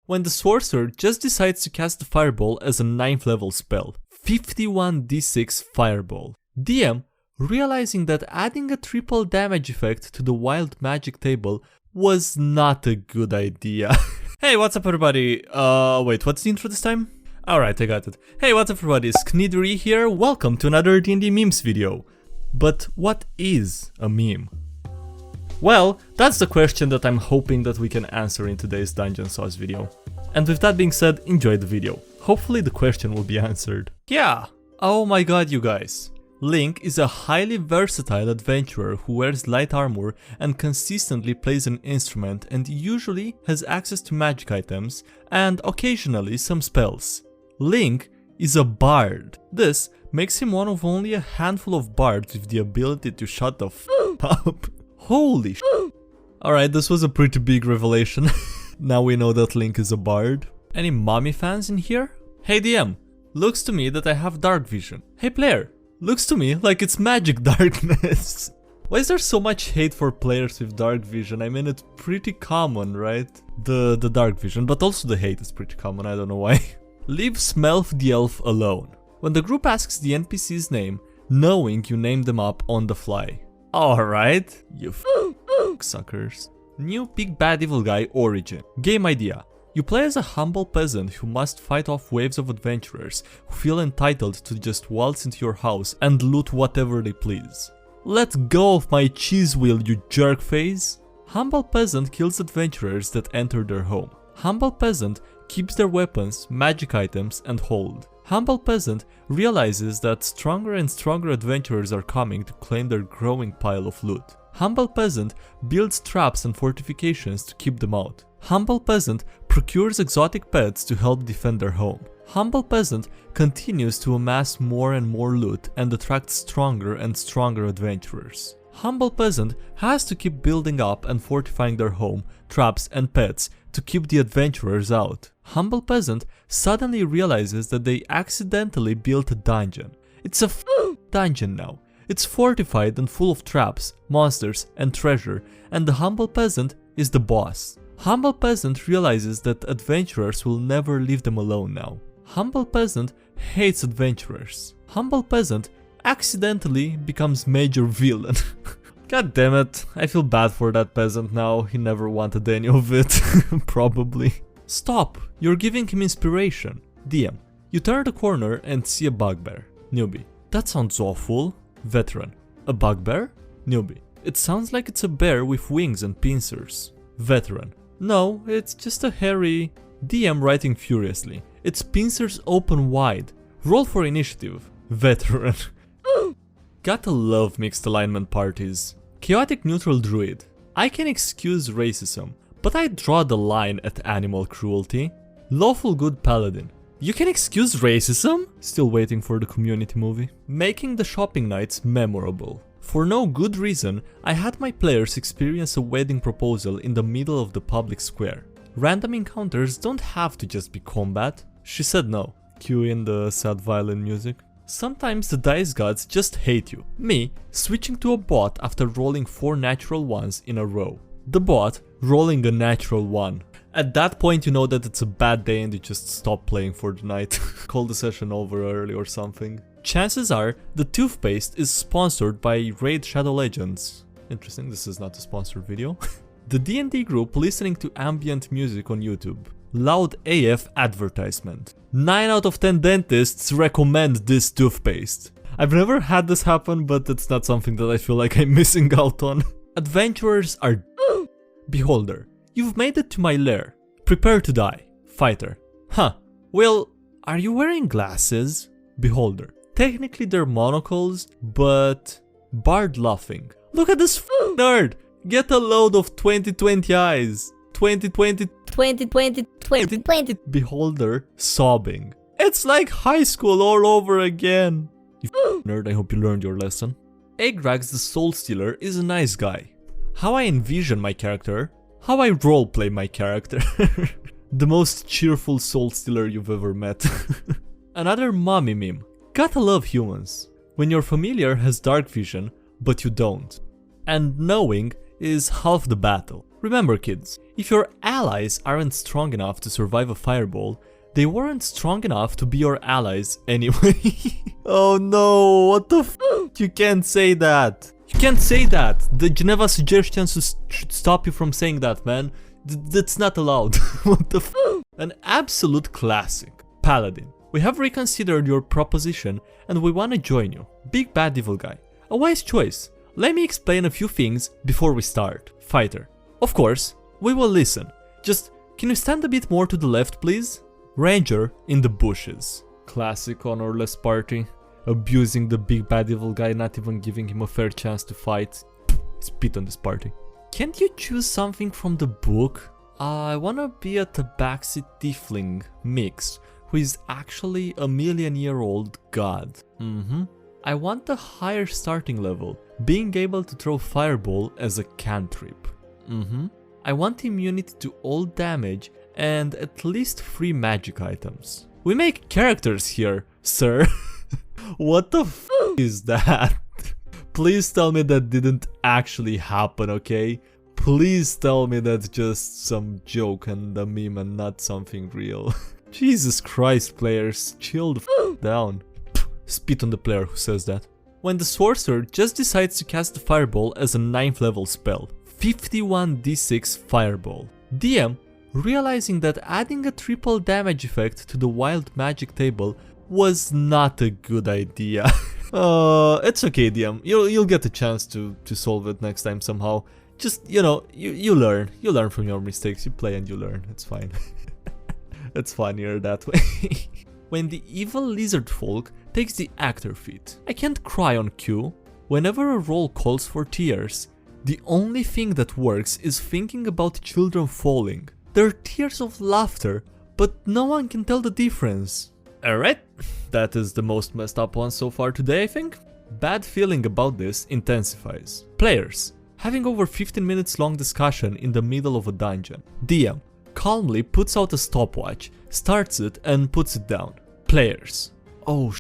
when the sorcerer just decides to cast the fireball as a 9th level spell. 51d6 fireball. DM, realizing that adding a triple damage effect to the wild magic table was not a good idea. Hey, what's up everybody? Wait, what's the intro this time? Alright, I got it. Hey, what's up everybody? SkyDieRay here. Welcome to another DnD memes video. But what is a meme? Well, that's the question that I'm hoping that we can answer in today's Dungeon Sauce video. And with that being said, enjoy the video. Hopefully the question will be answered. Yeah! Oh my god, you guys. Link is a highly versatile adventurer who wears light armor and consistently plays an instrument and usually has access to magic items and occasionally some spells. Link is a bard. This makes him one of only a handful of bards with the ability to shut the f up. Holy sh**. Alright, this was a pretty big revelation. Now we know that Link is a bard. Any mommy fans in here? Hey DM, looks to me that I have dark vision. Hey player, looks to me like it's magic darkness. Why is there so much hate for players with dark vision? I mean, it's pretty common, right? The dark vision, but also the hate is pretty common, I don't know why. Leave Smelf the elf alone. When the group asks the NPC's name, knowing you name them up on the fly. Alright, you suckers. New Big Bad Evil Guy origin. Game idea. You play as a humble peasant who must fight off waves of adventurers who feel entitled to just waltz into your house and loot whatever they please. Let go of my cheese wheel, you jerk face. Humble peasant kills adventurers that enter their home. Humble peasant keeps their weapons, magic items and hold. Humble peasant realizes that stronger and stronger adventurers are coming to claim their growing pile of loot. Humble peasant builds traps and fortifications to keep them out. Humble peasant procures exotic pets to help defend their home. Humble peasant continues to amass more and more loot and attract stronger and stronger adventurers. Humble peasant has to keep building up and fortifying their home, traps and pets to keep the adventurers out. Humble peasant suddenly realizes that they accidentally built a dungeon. It's a dungeon now. It's fortified and full of traps, monsters and treasure, and the humble peasant is the boss. Humble peasant realizes that adventurers will never leave them alone now. Humble peasant hates adventurers. Humble peasant accidentally becomes major villain. God damn it, I feel bad for that peasant now, he never wanted any of it, probably. Stop, you're giving him inspiration. DM, you turn the corner and see a bugbear. Newbie, that sounds awful. Veteran, a bugbear? Newbie, it sounds like it's a bear with wings and pincers. Veteran, no, it's just a hairy... DM writing furiously, its pincers open wide. Roll for initiative. Veteran. Gotta love mixed alignment parties. Chaotic neutral druid, I can excuse racism, but I draw the line at animal cruelty. Lawful good paladin, you can excuse racism? Still waiting for the Community movie. Making the shopping nights memorable. For no good reason, I had my players experience a wedding proposal in the middle of the public square. Random encounters don't have to just be combat. She said no. Cue in the sad violin music. Sometimes the dice gods just hate you. Me, switching to a bot after rolling 4 natural ones in a row. The bot rolling a natural 1. At that point you know that it's a bad day and you just stop playing for the night. Call the session over early or something. Chances are the toothpaste is sponsored by Raid Shadow Legends. Interesting, this is not a sponsored video. The DnD group listening to ambient music on YouTube. Loud AF advertisement. 9 out of 10 dentists recommend this toothpaste. I've never had this happen, but it's not something that I feel like I'm missing out on. Adventurers are Beholder, you've made it to my lair. Prepare to die. Fighter, huh, well, are you wearing glasses? Beholder, technically they're monocles, but... Bard laughing. Look at this nerd! Get a load of 2020 eyes. 2020. Beholder sobbing. It's like high school all over again. You nerd, I hope you learned your lesson. Eggrags the Soul Stealer is a nice guy. How I envision my character. How I roleplay my character. The most cheerful Soul Stealer you've ever met. Another mommy meme. Gotta love humans. When your familiar has dark vision, but you don't. And knowing is half the battle. Remember kids, if your allies aren't strong enough to survive a fireball, they weren't strong enough to be your allies anyway. Oh no, what the f***? You can't say that. You can't say that. The Geneva suggestions should stop you from saying that, man. That's not allowed. What the f***? An absolute classic. Paladin. We have reconsidered your proposition and we wanna join you. Big bad evil guy. A wise choice. Let me explain a few things before we start. Fighter. Of course, we will listen. Just, can you stand a bit more to the left, please? Ranger in the bushes. Classic honorless party. Abusing the big bad evil guy, not even giving him a fair chance to fight. Spit on this party. Can't you choose something from the book? I wanna be a tabaxi tiefling mix, who is actually a million-year-old god. I want a higher starting level, being able to throw fireball as a cantrip. I want immunity to all damage and at least 3 magic items. We make characters here, sir. What the f is that? Please tell me that didn't actually happen, okay? Please tell me that's just some joke and a meme and not something real. Jesus Christ, players, chill the f down. Spit on the player who says that. When the sorcerer just decides to cast the fireball as a 9th level spell, 51d6 fireball. DM, realizing that adding a triple damage effect to the wild magic table was not a good idea. It's okay, DM. You'll get a chance to solve it next time somehow. Just, you know, you learn. You learn from your mistakes. You play and you learn. It's fine. It's funnier that way. When the evil lizard folk takes the actor feat. I can't cry on cue. Whenever a role calls for tears, the only thing that works is thinking about children falling. They're tears of laughter, but no one can tell the difference. Alright, that is the most messed up one so far today, I think. Bad feeling about this intensifies. Players, having over 15 minutes long discussion in the middle of a dungeon. DM, calmly puts out a stopwatch, starts it and puts it down. Players, oh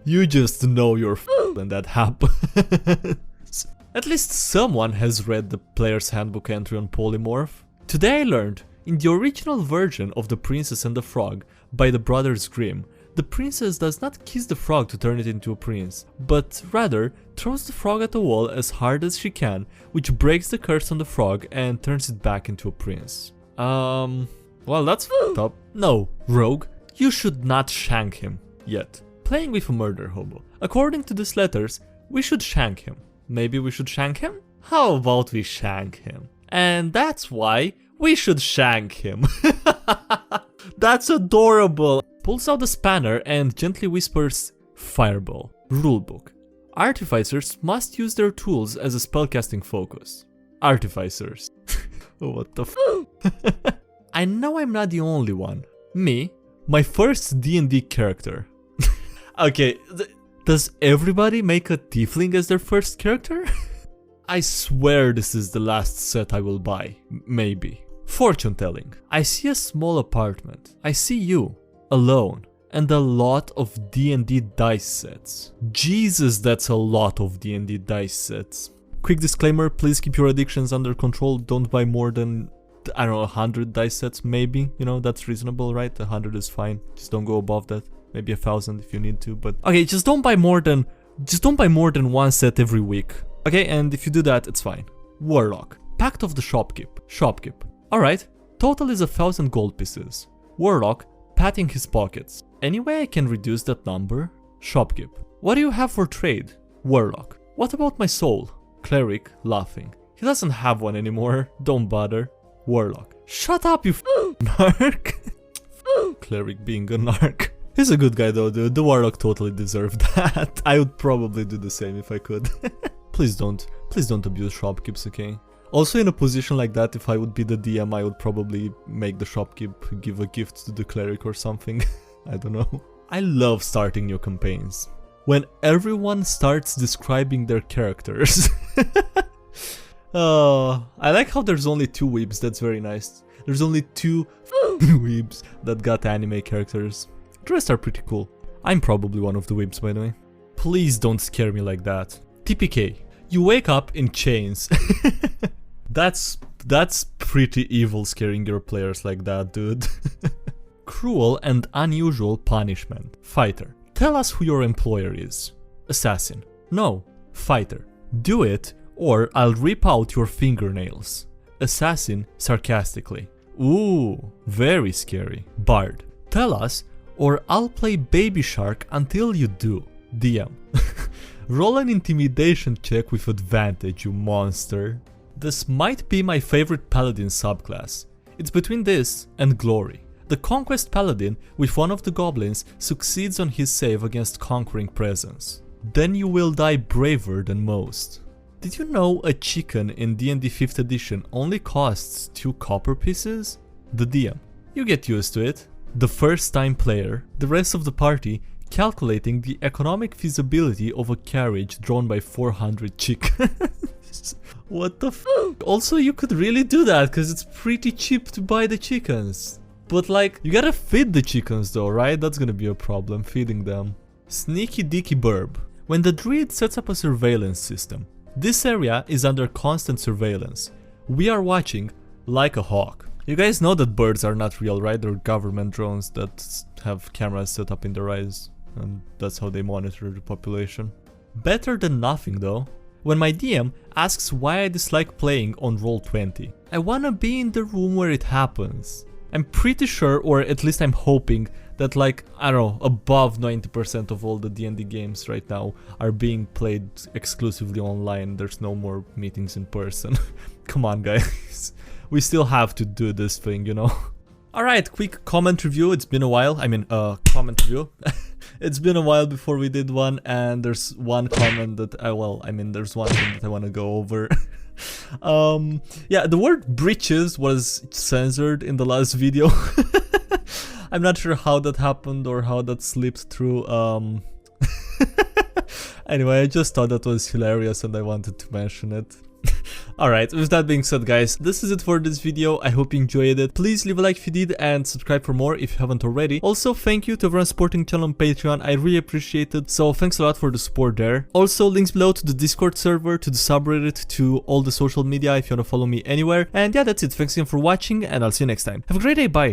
you just know you're when that happens. At least someone has read the player's handbook entry on polymorph. Today I learned, in the original version of The Princess and the Frog by the Brothers Grimm, the princess does not kiss the frog to turn it into a prince, but rather throws the frog at the wall as hard as she can, which breaks the curse on the frog and turns it back into a prince. Well, that's f***ed up. No, rogue, you should not shank him yet. Playing with a murder hobo. According to these letters, we should shank him. Maybe we should shank him? How about we shank him? And that's why we should shank him. That's adorable. Pulls out the spanner and gently whispers, Fireball. Rulebook. Artificers must use their tools as a spellcasting focus. Artificers. What the f***? I know I'm not the only one. Me, my first D&D character. Okay, does everybody make a tiefling as their first character? I swear this is the last set I will buy. Maybe. Fortune telling. I see a small apartment. I see you. Alone. And a lot of D&D dice sets. Jesus, that's a lot of D&D dice sets. Quick disclaimer, please keep your addictions under control. Don't buy more than, I don't know, 100 dice sets maybe. You know, that's reasonable, right? 100 is fine. Just don't go above that. Maybe 1,000 if you need to, but... Okay, just don't buy more than one set every week. Okay, and if you do that, it's fine. Warlock. Pact of the Shopkeep. Shopkeep. Alright, total is 1,000 gold pieces. Warlock, patting his pockets. Any way I can reduce that number? Shopkeep. What do you have for trade? Warlock. What about my soul? Cleric, laughing. He doesn't have one anymore, don't bother. Warlock. Shut up, you narc. Cleric being a narc. He's a good guy though, dude. The Warlock totally deserved that. I would probably do the same if I could. Please don't abuse shopkeeps, okay? Also in a position like that, if I would be the DM, I would probably make the shopkeep give a gift to the cleric or something. I don't know. I love starting new campaigns. When everyone starts describing their characters. I like how there's only 2 weebs, that's very nice. There's only 2 weebs that got anime characters. The rest are pretty cool. I'm probably one of the weebs, by the way. Please don't scare me like that. TPK. You wake up in chains. That's That's pretty evil scaring your players like that, dude. Cruel and unusual punishment. Fighter. Tell us who your employer is. Assassin. No. Fighter. Do it or I'll rip out your fingernails. Assassin sarcastically. Ooh, very scary. Bard. Tell us or I'll play Baby Shark until you do. DM. Roll an intimidation check with advantage, you monster. This might be my favorite paladin subclass. It's between this and Glory. The Conquest Paladin with one of the goblins succeeds on his save against Conquering Presence. Then you will die braver than most. Did you know a chicken in D&D 5th edition only costs 2 copper pieces? The DM. You get used to it. The first time player, the rest of the party, calculating the economic feasibility of a carriage drawn by 400 chickens. What the f***? Also, you could really do that because it's pretty cheap to buy the chickens. But like, you gotta feed the chickens though, right? That's gonna be a problem, feeding them. Sneaky Deaky Burb. When the druid sets up a surveillance system, this area is under constant surveillance. We are watching like a hawk. You guys know that birds are not real, right? They're government drones that have cameras set up in their eyes, and that's how they monitor the population. Better than nothing though. When my DM asks why I dislike playing on Roll20, I wanna be in the room where it happens. I'm pretty sure, or at least I'm hoping, that like, I don't know, above 90% of all the D&D games right now are being played exclusively online. There's no more meetings in person. Come on, guys. We still have to do this thing, you know? Alright, quick comment review. It's been a while. I mean, comment review. It's been a while before we did one, and there's one comment that there's one thing that I want to go over. Yeah, the word breeches was censored in the last video. I'm not sure how that happened or how that slipped through. Anyway, I just thought that was hilarious and I wanted to mention it. Alright, with that being said, guys, this is it for this video. I hope you enjoyed it. Please leave a like if you did and subscribe for more if you haven't already. Also, thank you to everyone supporting the channel on Patreon. I really appreciate it. So thanks a lot for the support there. Also, links below to the Discord server, to the subreddit, to all the social media if you want to follow me anywhere. And yeah, that's it. Thanks again for watching and I'll see you next time. Have a great day. Bye.